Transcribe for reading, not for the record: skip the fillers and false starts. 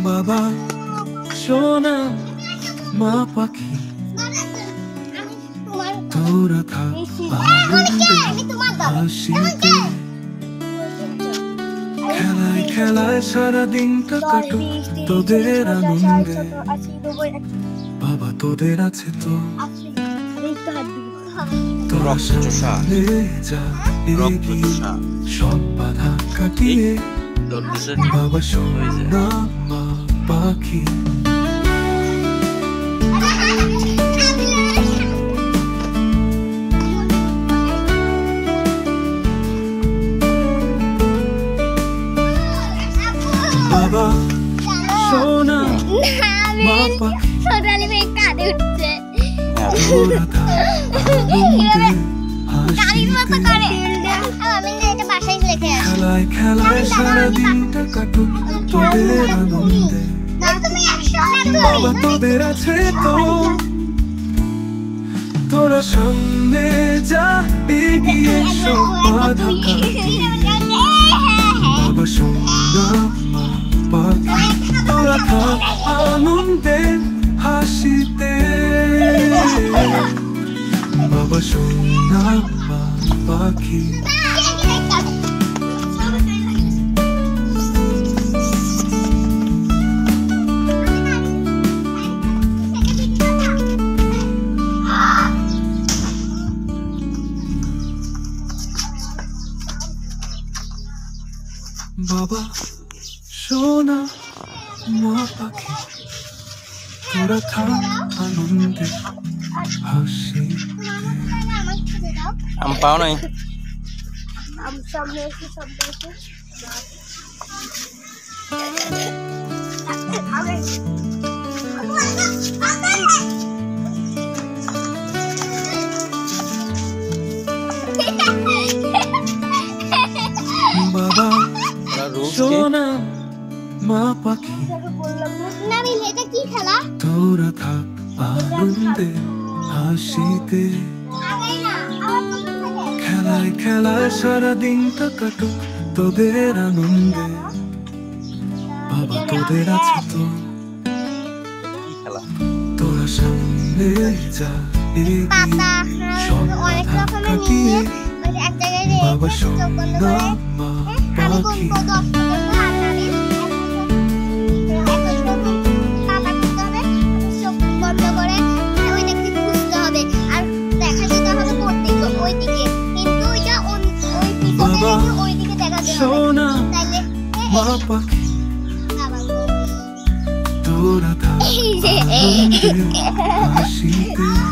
বাবা সোনা মা পাখি তোরা থাক আনন্দে হাসিতে খেলায় খেলায় সারা দিনটা কাটুক তোদের আনন্দে বাবা তোদের আছে তো তোরা সামনে যা এগিয়ে সব বাধা কাটিয়ে বাবা সোনা মা পাখি বাবা সোনা মা পাখি সোনালি মেয়ে কাঁদে উঠছে তোরা থাক আনন্দে হাসিতে খেলায় খেলায় সারা দিনটা কাটুক তোদের আনন্দে বাবা তোদের আছে তো তোরা সামনে যা এগিয়ে সব বাধা কাটিয়ে বাবা সোনা মা পাখি তোরা থাক আনন্দে হাসিতে বাবা সোনা মা পাখি বাবা সোনা মা পাখি তোরা থাক আনন্দে হাসিতে আম পাও নাই বাবা সোনা মা পাখি তোরা থাক আনন্দে হাসিতে খেলায় খেলায় সারা দিনটা কাটুক তোদের আনন্দে বাবা তোদের আছে তো তোরা সামনে যা এগিয়ে সব বাধা কাটিয়ে বাবা সোনা মা পাখি বাবা সোনা মা পাখি তোরা থাক আনন্দে হাসিতে